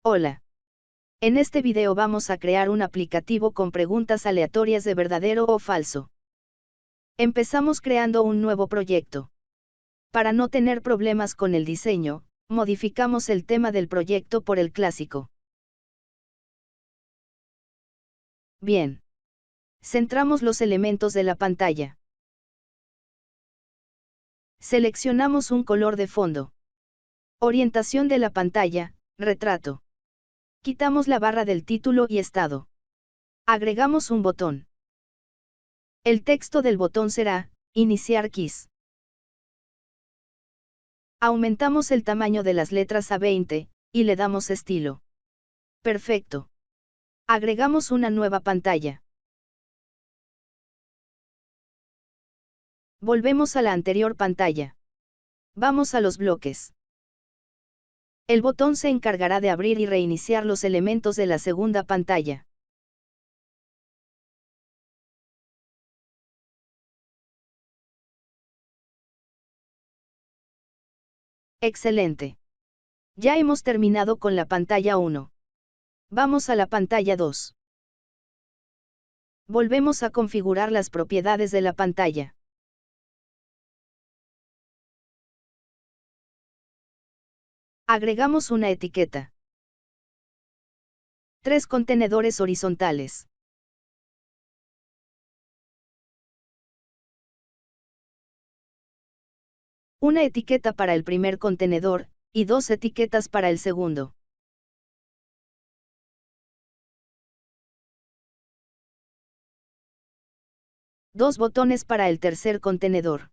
Hola. En este video vamos a crear un aplicativo con preguntas aleatorias de verdadero o falso. Empezamos creando un nuevo proyecto. Para no tener problemas con el diseño, modificamos el tema del proyecto por el clásico. Bien. Centramos los elementos de la pantalla. Seleccionamos un color de fondo. Orientación de la pantalla, retrato. Quitamos la barra del título y estado. Agregamos un botón. El texto del botón será, Iniciar Keys. Aumentamos el tamaño de las letras a 20, y le damos estilo. Perfecto. Agregamos una nueva pantalla. Volvemos a la anterior pantalla. Vamos a los bloques. El botón se encargará de abrir y reiniciar los elementos de la segunda pantalla. Excelente. Ya hemos terminado con la pantalla 1. Vamos a la pantalla 2. Volvemos a configurar las propiedades de la pantalla. Agregamos una etiqueta. 3 contenedores horizontales. Una etiqueta para el primer contenedor, y 2 etiquetas para el segundo. Dos botones para el tercer contenedor.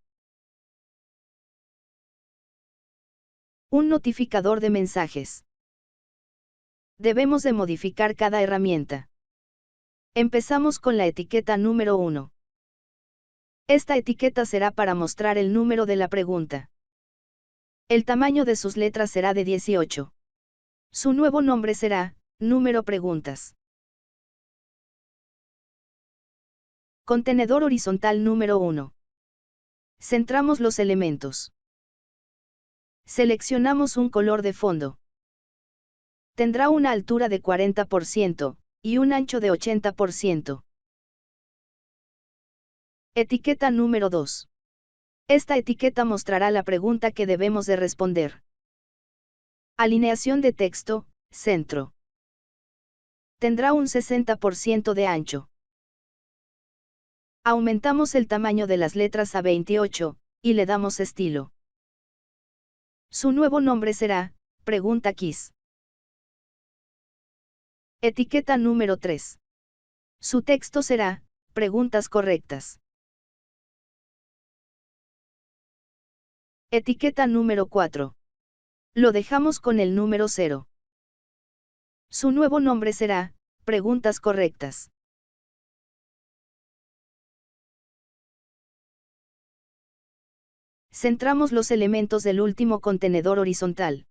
Un notificador de mensajes. Debemos de modificar cada herramienta. Empezamos con la etiqueta número 1. Esta etiqueta será para mostrar el número de la pregunta. El tamaño de sus letras será de 18. Su nuevo nombre será, número preguntas. Contenedor horizontal número 1. Centramos los elementos. Seleccionamos un color de fondo. Tendrá una altura de 40%, y un ancho de 80%. Etiqueta número 2. Esta etiqueta mostrará la pregunta que debemos de responder. Alineación de texto, centro. Tendrá un 60% de ancho. Aumentamos el tamaño de las letras a 28, y le damos estilo. Su nuevo nombre será, Pregunta Keys. Etiqueta número 3. Su texto será, Preguntas correctas. Etiqueta número 4. Lo dejamos con el número 0. Su nuevo nombre será, Preguntas correctas. Centramos los elementos del último contenedor horizontal.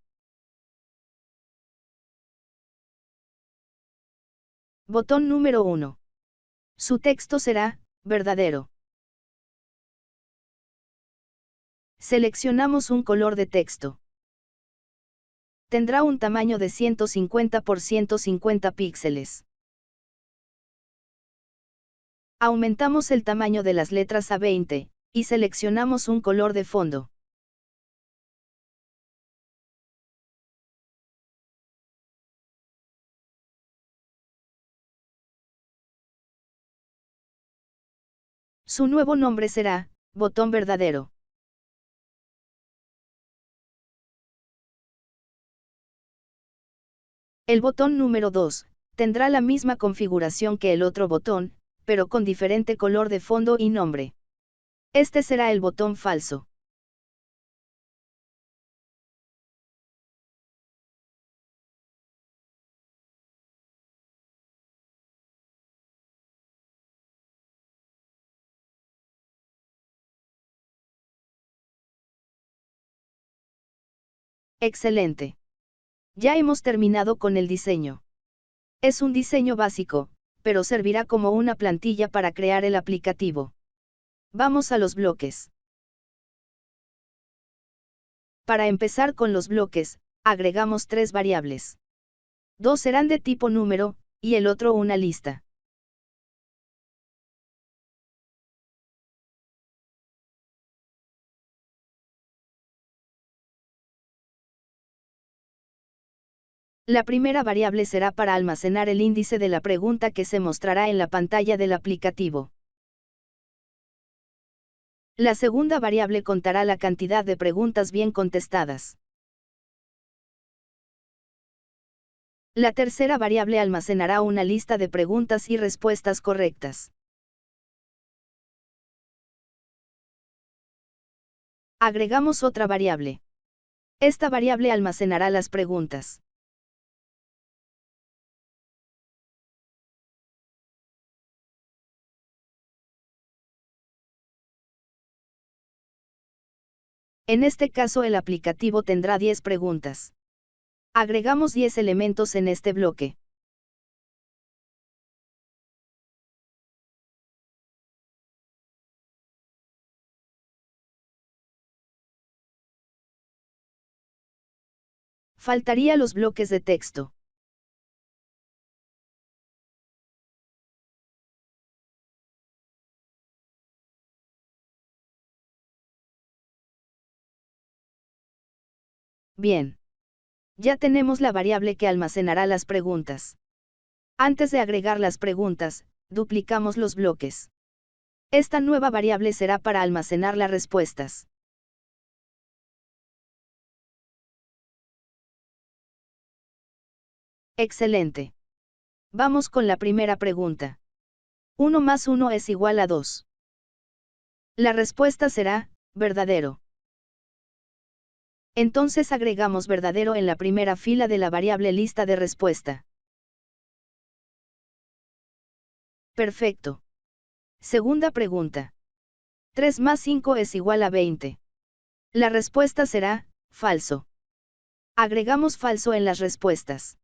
Botón número 1. Su texto será, verdadero. Seleccionamos un color de texto. Tendrá un tamaño de 150 por 150 píxeles. Aumentamos el tamaño de las letras a 20, y seleccionamos un color de fondo. Su nuevo nombre será, botón verdadero. El botón número 2, tendrá la misma configuración que el otro botón, pero con diferente color de fondo y nombre. Este será el botón falso. Excelente. Ya hemos terminado con el diseño. Es un diseño básico, pero servirá como una plantilla para crear el aplicativo. Vamos a los bloques. Para empezar con los bloques, agregamos 3 variables. Dos serán de tipo número, y el otro una lista. La primera variable será para almacenar el índice de la pregunta que se mostrará en la pantalla del aplicativo. La segunda variable contará la cantidad de preguntas bien contestadas. La tercera variable almacenará una lista de preguntas y respuestas correctas. Agregamos otra variable. Esta variable almacenará las preguntas. En este caso el aplicativo tendrá 10 preguntas. Agregamos 10 elementos en este bloque. Faltaría los bloques de texto. Bien. Ya tenemos la variable que almacenará las preguntas. Antes de agregar las preguntas, duplicamos los bloques. Esta nueva variable será para almacenar las respuestas. Excelente. Vamos con la primera pregunta. 1 más 1 es igual a 2. La respuesta será, verdadero. Entonces agregamos verdadero en la primera fila de la variable lista de respuesta. Perfecto. Segunda pregunta. 3 más 5 es igual a 20. La respuesta será, falso. Agregamos falso en las respuestas.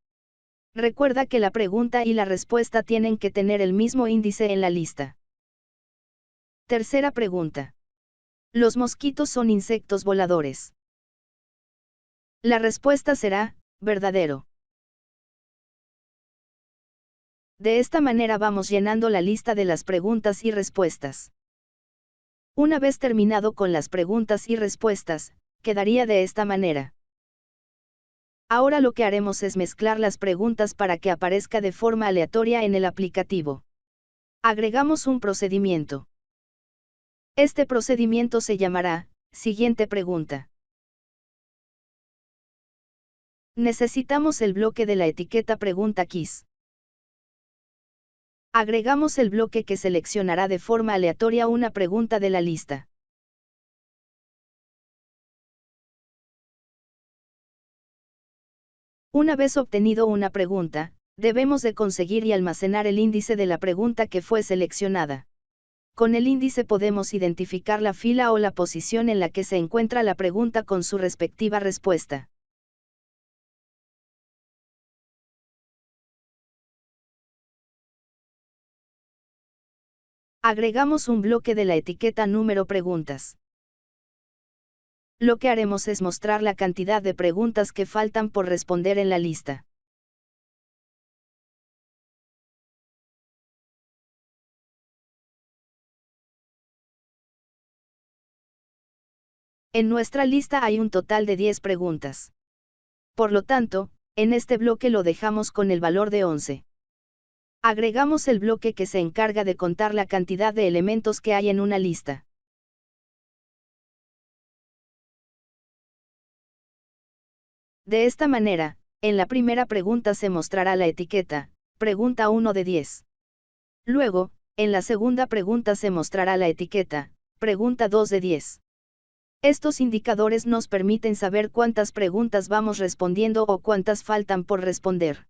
Recuerda que la pregunta y la respuesta tienen que tener el mismo índice en la lista. Tercera pregunta. ¿Los mosquitos son insectos voladores? La respuesta será, verdadero. De esta manera vamos llenando la lista de las preguntas y respuestas. Una vez terminado con las preguntas y respuestas, quedaría de esta manera. Ahora lo que haremos es mezclar las preguntas para que aparezca de forma aleatoria en el aplicativo. Agregamos un procedimiento. Este procedimiento se llamará, siguiente pregunta. Necesitamos el bloque de la etiqueta pregunta quiz. Agregamos el bloque que seleccionará de forma aleatoria una pregunta de la lista. Una vez obtenido una pregunta, debemos de conseguir y almacenar el índice de la pregunta que fue seleccionada. Con el índice podemos identificar la fila o la posición en la que se encuentra la pregunta con su respectiva respuesta. Agregamos un bloque de la etiqueta número preguntas. Lo que haremos es mostrar la cantidad de preguntas que faltan por responder en la lista. En nuestra lista hay un total de 10 preguntas. Por lo tanto, en este bloque lo dejamos con el valor de 11. Agregamos el bloque que se encarga de contar la cantidad de elementos que hay en una lista. De esta manera, en la primera pregunta se mostrará la etiqueta, pregunta 1 de 10. Luego, en la segunda pregunta se mostrará la etiqueta, pregunta 2 de 10. Estos indicadores nos permiten saber cuántas preguntas vamos respondiendo o cuántas faltan por responder.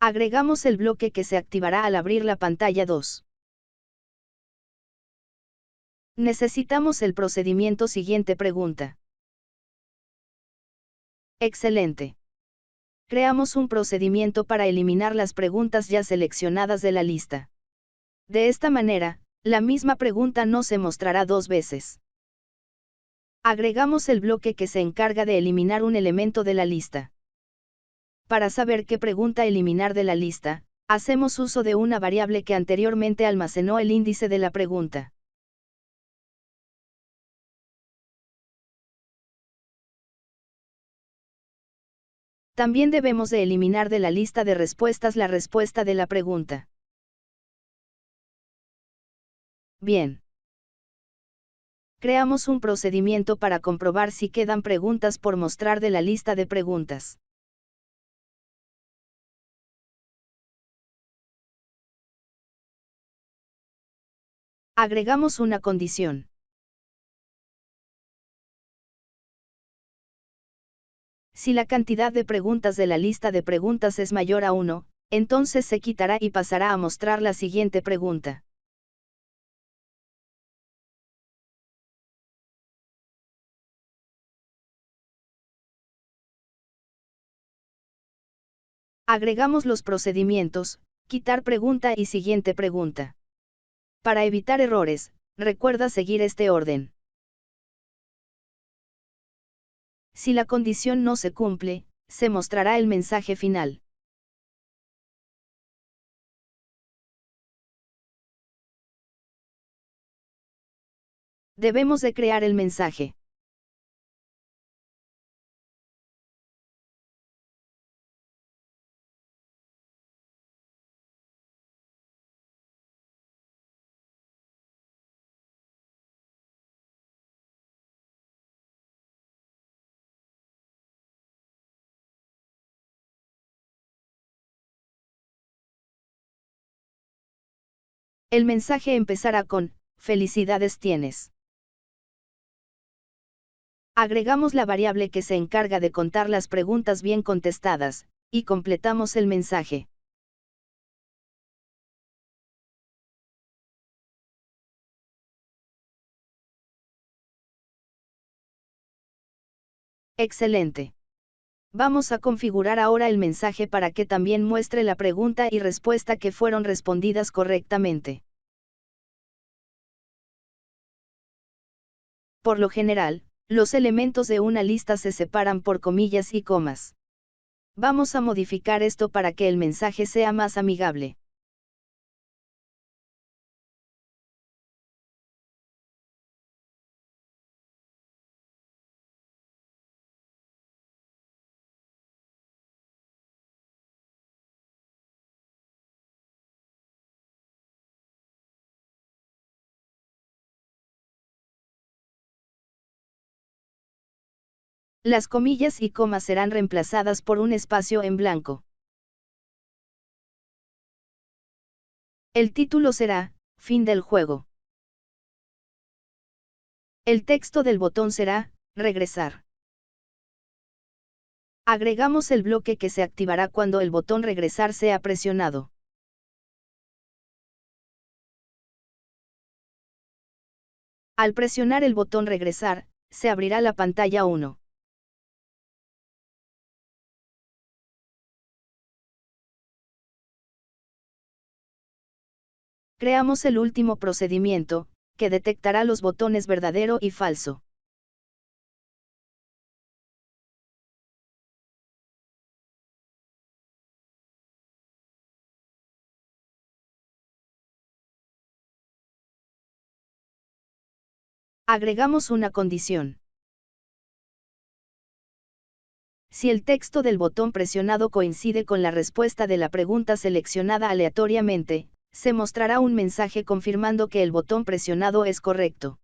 Agregamos el bloque que se activará al abrir la pantalla 2. Necesitamos el procedimiento siguiente pregunta. Excelente. Creamos un procedimiento para eliminar las preguntas ya seleccionadas de la lista. De esta manera, la misma pregunta no se mostrará dos veces. Agregamos el bloque que se encarga de eliminar un elemento de la lista. Para saber qué pregunta eliminar de la lista, hacemos uso de una variable que anteriormente almacenó el índice de la pregunta. También debemos de eliminar de la lista de respuestas la respuesta de la pregunta. Bien. Creamos un procedimiento para comprobar si quedan preguntas por mostrar de la lista de preguntas. Agregamos una condición. Si la cantidad de preguntas de la lista de preguntas es mayor a 1, entonces se quitará y pasará a mostrar la siguiente pregunta. Agregamos los procedimientos, quitar pregunta y siguiente pregunta. Para evitar errores, recuerda seguir este orden. Si la condición no se cumple, se mostrará el mensaje final. Debemos de crear el mensaje. El mensaje empezará con, "Felicidades tienes". Agregamos la variable que se encarga de contar las preguntas bien contestadas, y completamos el mensaje. Excelente. Vamos a configurar ahora el mensaje para que también muestre la pregunta y respuesta que fueron respondidas correctamente. Por lo general, los elementos de una lista se separan por comillas y comas. Vamos a modificar esto para que el mensaje sea más amigable. Las comillas y comas serán reemplazadas por un espacio en blanco. El título será, "Fin del juego". El texto del botón será, "Regresar". Agregamos el bloque que se activará cuando el botón regresar sea presionado. Al presionar el botón regresar, se abrirá la pantalla 1. Creamos el último procedimiento, que detectará los botones verdadero y falso. Agregamos una condición. Si el texto del botón presionado coincide con la respuesta de la pregunta seleccionada aleatoriamente, se mostrará un mensaje confirmando que el botón presionado es correcto.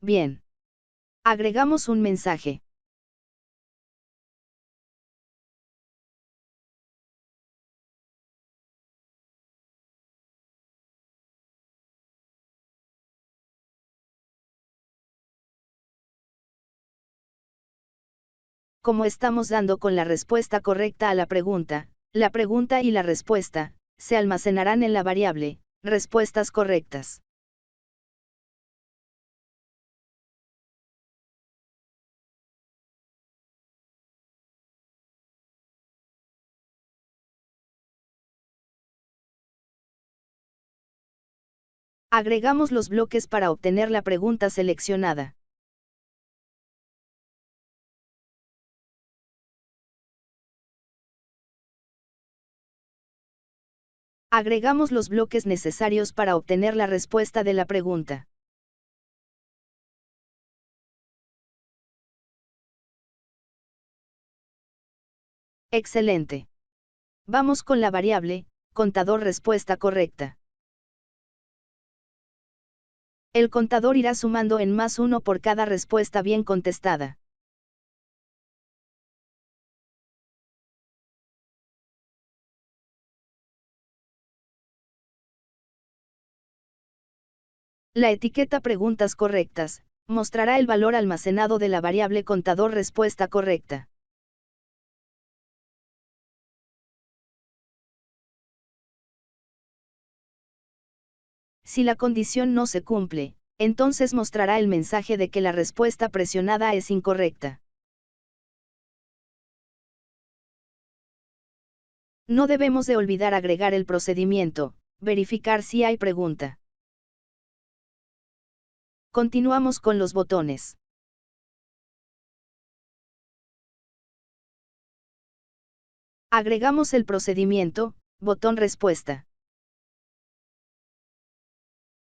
Bien. Agregamos un mensaje. Como estamos dando con la respuesta correcta a la pregunta y la respuesta, se almacenarán en la variable, respuestas correctas. Agregamos los bloques para obtener la pregunta seleccionada. Agregamos los bloques necesarios para obtener la respuesta de la pregunta. Excelente. Vamos con la variable, contador respuesta correcta. El contador irá sumando en +1 por cada respuesta bien contestada. La etiqueta preguntas correctas mostrará el valor almacenado de la variable contador respuesta correcta. Si la condición no se cumple, entonces mostrará el mensaje de que la respuesta presionada es incorrecta. No debemos de olvidar agregar el procedimiento, verificar si hay pregunta. Continuamos con los botones. Agregamos el procedimiento, botón respuesta.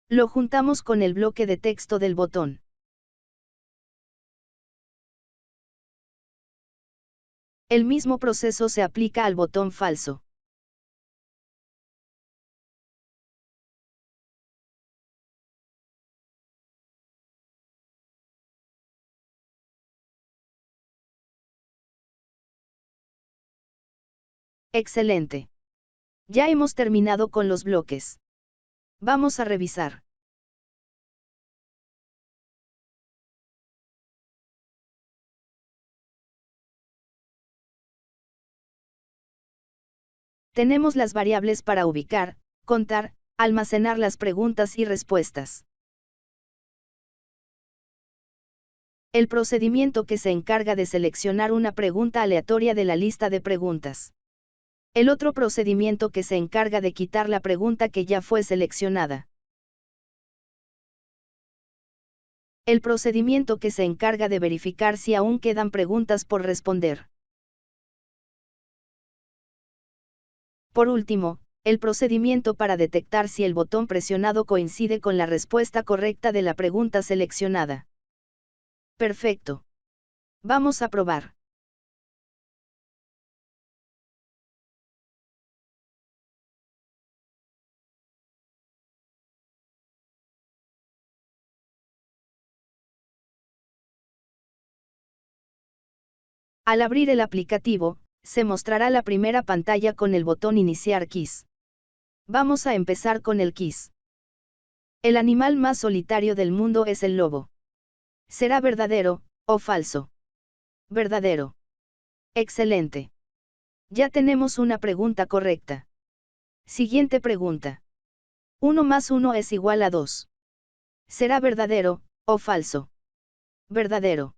Lo juntamos con el bloque de texto del botón. El mismo proceso se aplica al botón falso. Excelente. Ya hemos terminado con los bloques. Vamos a revisar. Tenemos las variables para ubicar, contar, almacenar las preguntas y respuestas. El procedimiento que se encarga de seleccionar una pregunta aleatoria de la lista de preguntas. El otro procedimiento que se encarga de quitar la pregunta que ya fue seleccionada. El procedimiento que se encarga de verificar si aún quedan preguntas por responder. Por último, el procedimiento para detectar si el botón presionado coincide con la respuesta correcta de la pregunta seleccionada. Perfecto. Vamos a probar. Al abrir el aplicativo, se mostrará la primera pantalla con el botón Iniciar quiz. Vamos a empezar con el quiz. El animal más solitario del mundo es el lobo. ¿Será verdadero o falso? Verdadero. Excelente. Ya tenemos una pregunta correcta. Siguiente pregunta. 1 más 1 es igual a 2. ¿Será verdadero o falso? Verdadero.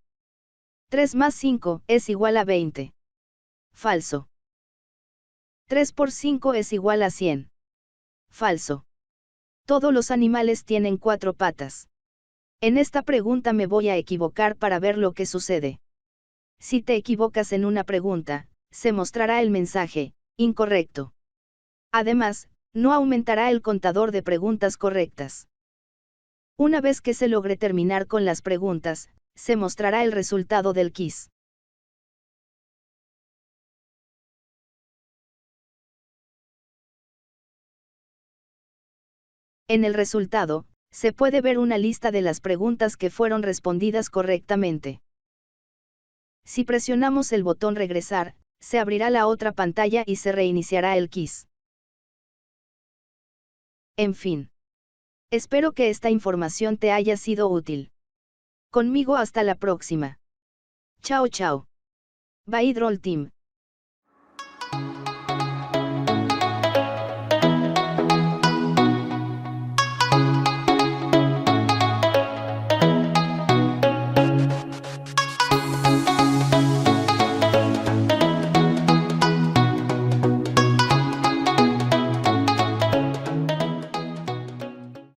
3 más 5 es igual a 20. Falso. 3 por 5 es igual a 100. Falso. Todos los animales tienen 4 patas. En esta pregunta me voy a equivocar para ver lo que sucede. Si te equivocas en una pregunta, se mostrará el mensaje, incorrecto. Además, no aumentará el contador de preguntas correctas. Una vez que se logre terminar con las preguntas, se mostrará el resultado del quiz. En el resultado, se puede ver una lista de las preguntas que fueron respondidas correctamente. Si presionamos el botón regresar, se abrirá la otra pantalla y se reiniciará el quiz. En fin. Espero que esta información te haya sido útil. Conmigo hasta la próxima. Chao chao. Bye Droll Team.